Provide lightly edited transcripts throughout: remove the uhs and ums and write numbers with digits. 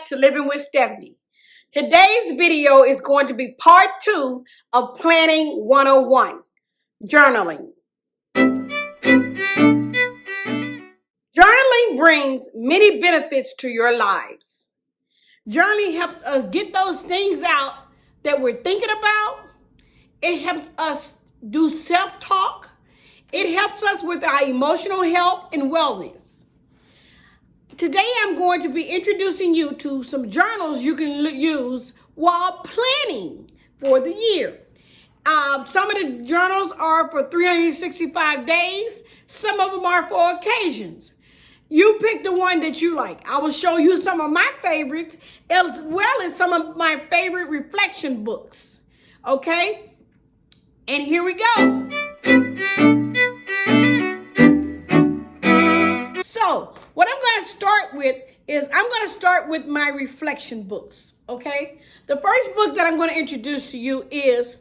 to Living with Stephanie. Today's video is going to be part 2 of Planning 101, Journaling. Journaling brings many benefits to your lives. Journaling helps us get those things out that we're thinking about. It helps us do self-talk. It helps us with our emotional health and wellness. Today, I'm going to be introducing you to some journals you can use while planning for the year. Some of the journals are for 365 days. Some of them are for occasions. You pick the one that you like. I will show you some of my favorites as well as some of my favorite reflection books. Okay? And here we go. So, what I'm going to start with is I'm going to start with my reflection books, okay? The first book that I'm going to introduce to you is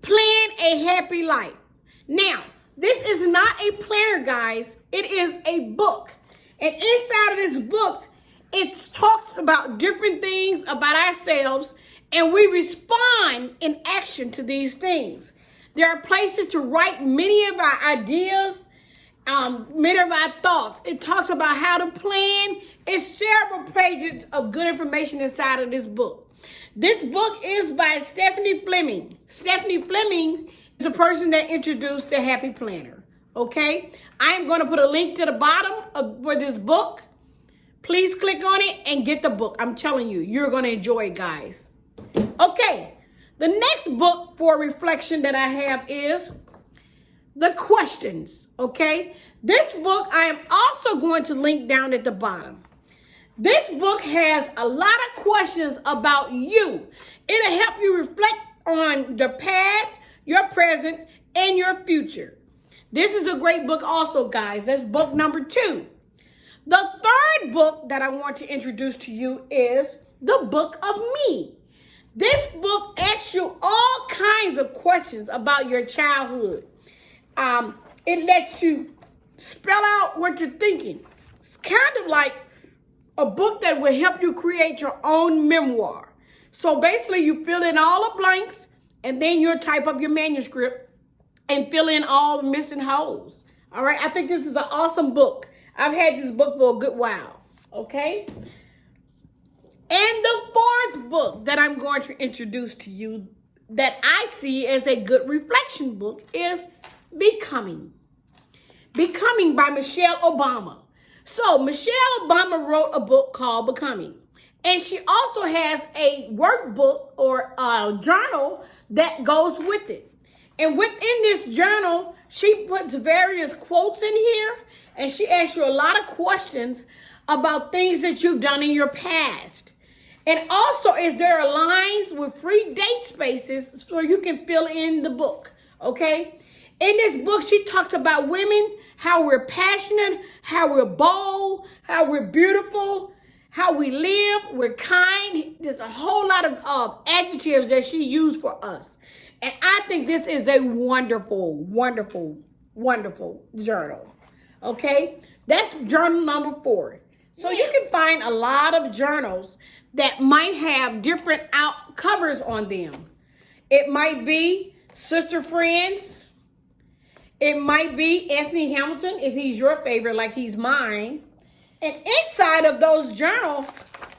Plan a Happy Life. Now, this is not a planner, guys. It is a book. And inside of this book, it talks about different things about ourselves, and we respond in action to these things. There are places to write many of our ideas, many of our thoughts. It talks about how to plan. It's several pages of good information inside of this book. This book is by Stephanie Fleming. Stephanie Fleming is a person that introduced the Happy Planner. Okay? I am going to put a link to the bottom for this book. Please click on it and get the book. I'm telling you, you're going to enjoy it, guys. Okay. The next book for reflection that I have is The Questions, okay? This book I am also going to link down at the bottom. This book has a lot of questions about you. It'll help you reflect on the past, your present, and your future. This is a great book also, guys. That's book number 2. The third book that I want to introduce to you is The Book of Me. This book asks you all kinds of questions about your childhood. It lets you spell out what you're thinking. It's kind of like a book that will help you create your own memoir. So basically, you fill in all the blanks, and then you'll type up your manuscript and fill in all the missing holes. All right, I think this is an awesome book. I've had this book for a good while, okay? And the fourth book that I'm going to introduce to you that I see as a good reflection book is Becoming. Becoming by Michelle Obama. So Michelle Obama wrote a book called Becoming. And she also has a workbook or a journal that goes with it. And within this journal, she puts various quotes in here. And she asks you a lot of questions about things that you've done in your past. And also, is there lines with free date spaces so you can fill in the book, okay? In this book, she talks about women, how we're passionate, how we're bold, how we're beautiful, how we live, we're kind. There's a whole lot of adjectives that she used for us. And I think this is a wonderful, wonderful, wonderful journal, okay? That's journal number 4. So you can find a lot of journals that might have different covers on them. It might be Sister Friends. It might be Anthony Hamilton, if he's your favorite, like he's mine. And inside of those journals,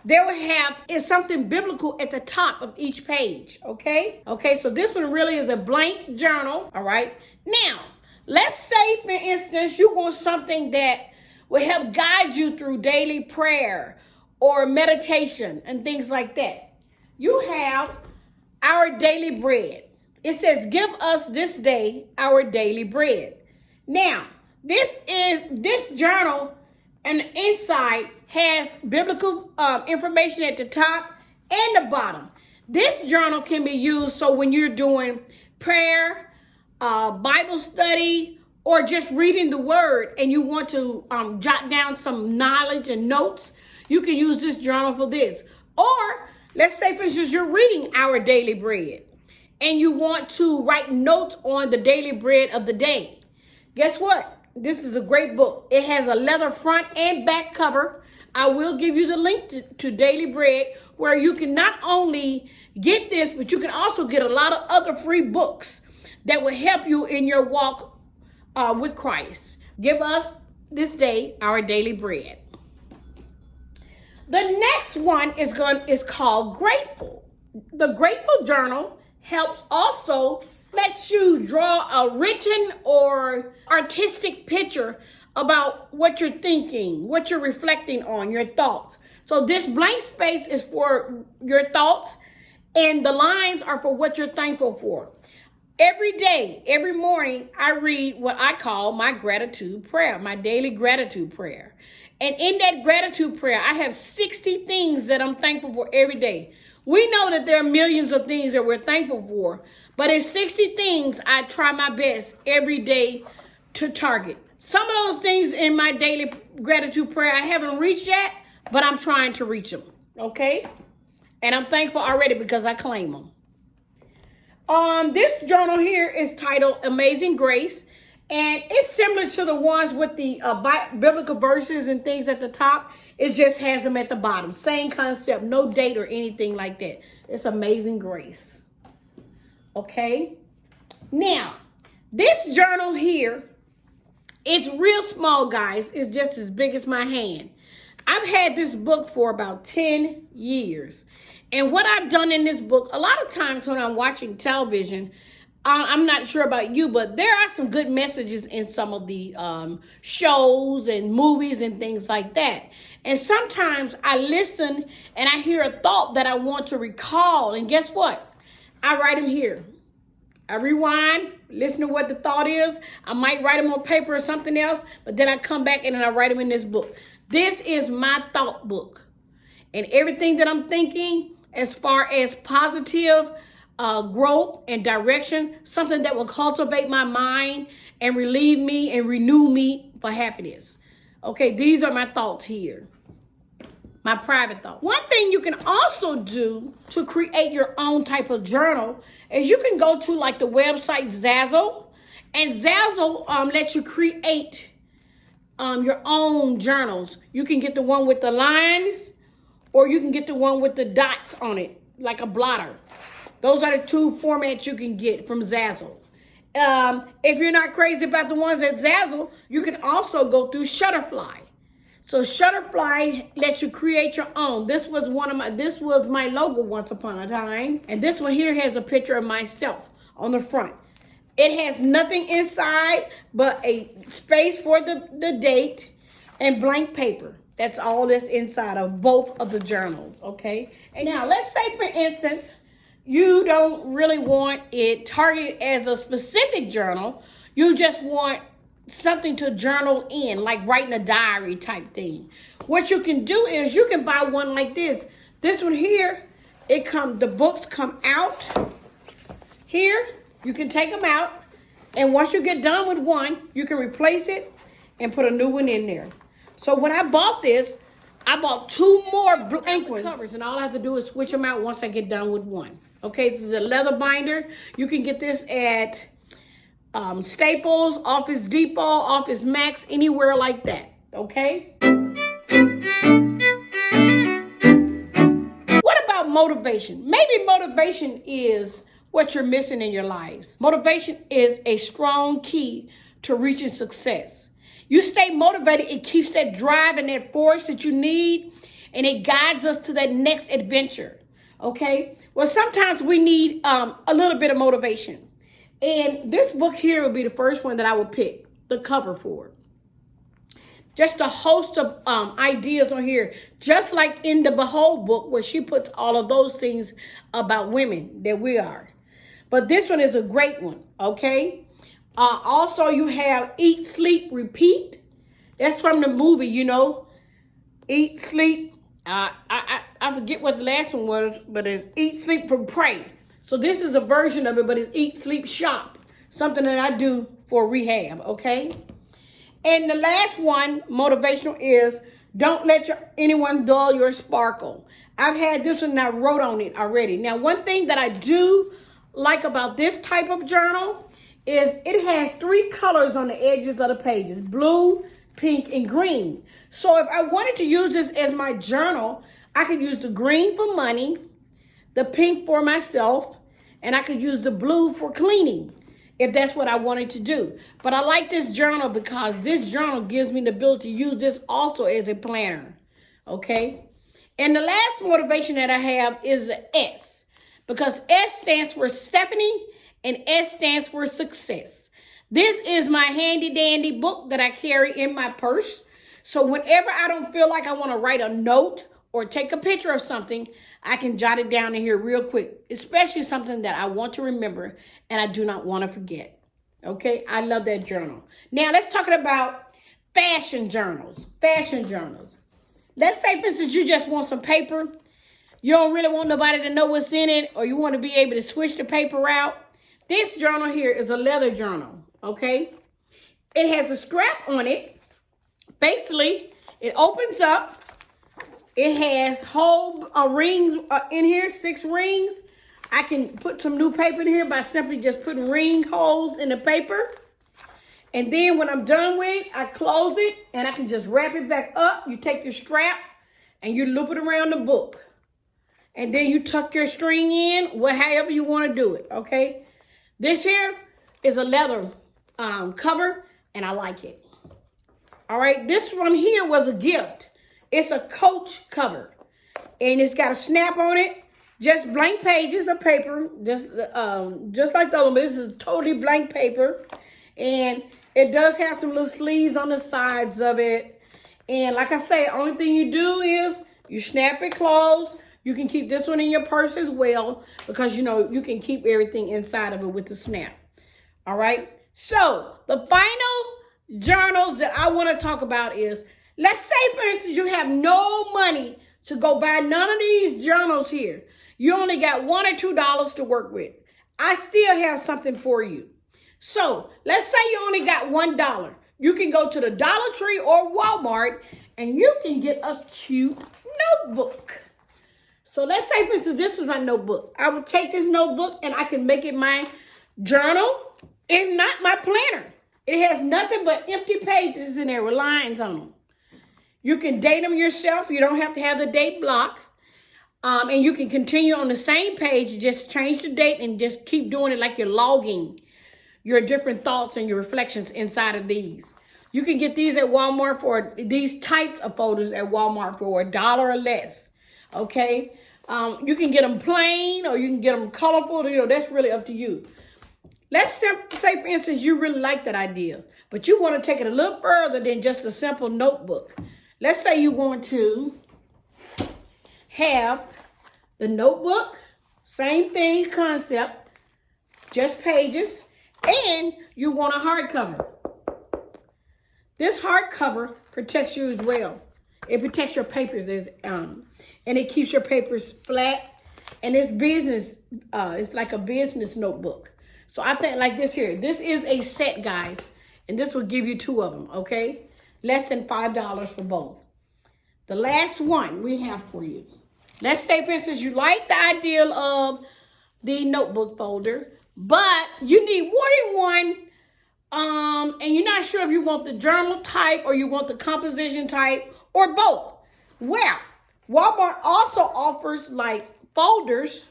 they will have something biblical at the top of each page, okay? Okay, so this one really is a blank journal, all right? Now, let's say, for instance, you want something that will help guide you through daily prayer or meditation and things like that. You have Our Daily Bread. It says, give us this day our daily bread. Now, this journal and the inside has biblical information at the top and the bottom. This journal can be used so when you're doing prayer, Bible study, or just reading the word and you want to jot down some knowledge and notes, you can use this journal for this. Or let's say, for instance, you're reading Our Daily Bread and you want to write notes on the daily bread of the day. Guess what? This is a great book. It has a leather front and back cover I will give you the link to Daily Bread, where you can not only get this, but you can also get a lot of other free books that will help you in your walk with Christ. Give us this day our daily bread. The next one is called Grateful. The Grateful Journal helps also lets you draw a written or artistic picture about what you're thinking, what you're reflecting on, your thoughts. So this blank space is for your thoughts, and the lines are for what you're thankful for. Every day, every morning, I read what I call my gratitude prayer, my daily gratitude prayer. And in that gratitude prayer, I have 60 things that I'm thankful for every day. We know that there are millions of things that we're thankful for, but in 60 things, I try my best every day to target. Some of those things in my daily gratitude prayer I haven't reached yet, but I'm trying to reach them, okay? And I'm thankful already because I claim them. This journal here is titled Amazing Grace, and it's similar to the ones with the biblical verses and things at the top. It just has them at the bottom. Same concept, no date or anything like that. It's Amazing Grace. Okay? Now, this journal here, it's real small, guys. It's just as big as my hand. I've had this book for about 10 years. And what I've done in this book, a lot of times when I'm watching television, I'm not sure about you, but there are some good messages in some of the shows and movies and things like that. And sometimes I listen and I hear a thought that I want to recall. And guess what? I write them here. I rewind, listen to what the thought is. I might write them on paper or something else, but then I come back and then I write them in this book. This is my thought book. And everything that I'm thinking as far as positive growth and direction, something that will cultivate my mind and relieve me and renew me for happiness. Okay, these are my thoughts here. My private thoughts. One thing you can also do to create your own type of journal is you can go to like the website Zazzle, and Zazzle lets you create your own journals. You can get the one with the lines, or you can get the one with the dots on it, like a blotter. Those are the two formats you can get from Zazzle. If you're not crazy about the ones at Zazzle, you can also go through Shutterfly. So Shutterfly lets you create your own. This was my logo once upon a time. And this one here has a picture of myself on the front. It has nothing inside but a space for the date and blank paper. That's all that's inside of both of the journals, okay? And now, let's say, for instance, you don't really want it targeted as a specific journal. You just want something to journal in, like writing a diary type thing. What you can do is you can buy one like this. This one here, the books come out here. You can take them out, and once you get done with one, you can replace it and put a new one in there. So when I bought this, I bought two more blank covers, and all I have to do is switch them out once I get done with one. Okay, this is a leather binder. You can get this at Staples, Office Depot, Office Max, anywhere like that. Okay? What about motivation? Maybe motivation is what you're missing in your lives. Motivation is a strong key to reaching success. You stay motivated, it keeps that drive and that force that you need, and it guides us to that next adventure. Okay? Well, sometimes we need a little bit of motivation. And this book here would be the first one that I would pick, the cover for. Just a host of ideas on here, just like in the Behold book, where she puts all of those things about women that we are. But this one is a great one, okay? Also, you have Eat, Sleep, Repeat. That's from the movie, Eat, Sleep. I forget what the last one was, but it's Eat, Sleep, Pray. So this is a version of it, but it's Eat, Sleep, Shop. Something that I do for rehab, okay? And the last one, motivational, is Don't Let Anyone Dull Your Sparkle. I've had this one and I wrote on it already. Now, one thing that I do like about this type of journal is it has 3 colors on the edges of the pages: blue, pink, and green. So if I wanted to use this as my journal, I could use the green for money, the pink for myself, and I could use the blue for cleaning if that's what I wanted to do. But I like this journal because this journal gives me the ability to use this also as a planner, okay? And the last motivation that I have is the S, because S stands for Stephanie and S stands for success. This is my handy dandy book that I carry in my purse. So whenever I don't feel like I want to write a note or take a picture of something, I can jot it down in here real quick, especially something that I want to remember and I do not want to forget. Okay, I love that journal. Now let's talk about fashion journals. Fashion journals. Let's say, for instance, you just want some paper. You don't really want nobody to know what's in it, or you want to be able to switch the paper out. This journal here is a leather journal, okay? It has a strap on it. Basically, it opens up. It has whole rings in here, 6 rings. I can put some new paper in here by simply just putting ring holes in the paper. And then when I'm done with it, I close it and I can just wrap it back up. You take your strap and you loop it around the book. And then you tuck your string in, however you want to do it, okay? This here is a leather cover and I like it. All right, this one here was a gift. It's a Coach cover and it's got a snap on it. Just blank pages of paper, just like the other one. This is totally blank paper. And it does have some little sleeves on the sides of it. And like I say, only thing you do is you snap it closed. You can keep this one in your purse as well because, you know, you can keep everything inside of it with the snap. All right. So the final journals that I want to talk about is, let's say, for instance, you have no money to go buy none of these journals here. You only got $1 or $2 to work with. I still have something for you. So let's say you only got $1. You can go to the Dollar Tree or Walmart and you can get a cute notebook. So let's say, for instance, this is my notebook. I would take this notebook and I can make it my journal. It's not my planner. It has nothing but empty pages in there with lines on them. You can date them yourself. You don't have to have the date block. And you can continue on the same page. Just change the date and just keep doing it like you're logging your different thoughts and your reflections inside of these. You can get these at Walmart for these types of folders at Walmart for $1 or less. Okay. You can get them plain or you can get them colorful. You know, that's really up to you. Let's say, for instance, you really like that idea, but you want to take it a little further than just a simple notebook. Let's say you want to have the notebook, same thing, concept, just pages, and you want a hardcover. This hardcover protects you as well. It protects your papers, and it keeps your papers flat, and it's business. It's like a business notebook. So I think like this here. This is a set, guys, and this will give you 2 of them. Okay, less than $5 for both. The last one we have for you. Let's say, for instance, you like the idea of the notebook folder, but you need more than one, and you're not sure if you want the journal type or you want the composition type or both. Well, Walmart also offers like folders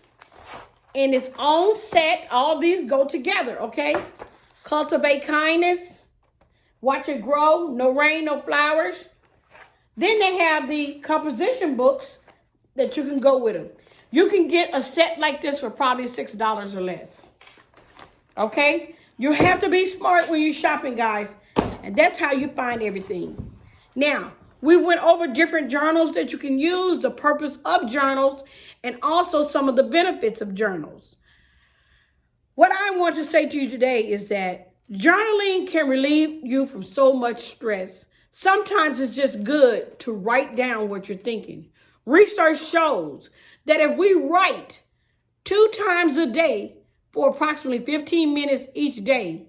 in its own set. All these go together, okay? Cultivate kindness, watch it grow, no rain, no flowers. Then they have the composition books that you can go with them. You can get a set like this for probably $6 or less. Okay? You have to be smart when you're shopping, guys. And that's how you find everything. Now, we went over different journals that you can use, the purpose of journals, and also some of the benefits of journals. What I want to say to you today is that journaling can relieve you from so much stress. Sometimes it's just good to write down what you're thinking. Research shows that if we write 2 times a day for approximately 15 minutes each day,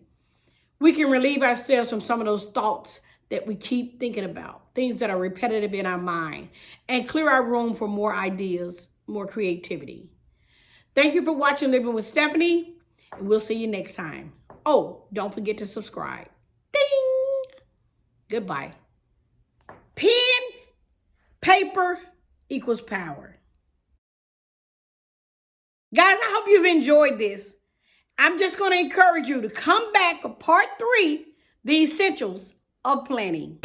we can relieve ourselves from some of those thoughts that we keep thinking about, things that are repetitive in our mind, and clear our room for more ideas, more creativity. Thank you for watching Living with Stephanie, and we'll see you next time. Oh, don't forget to subscribe. Ding! Goodbye. Pen, paper equals power. Guys, I hope you've enjoyed this. I'm just going to encourage you to come back for part 3, the essentials of planning.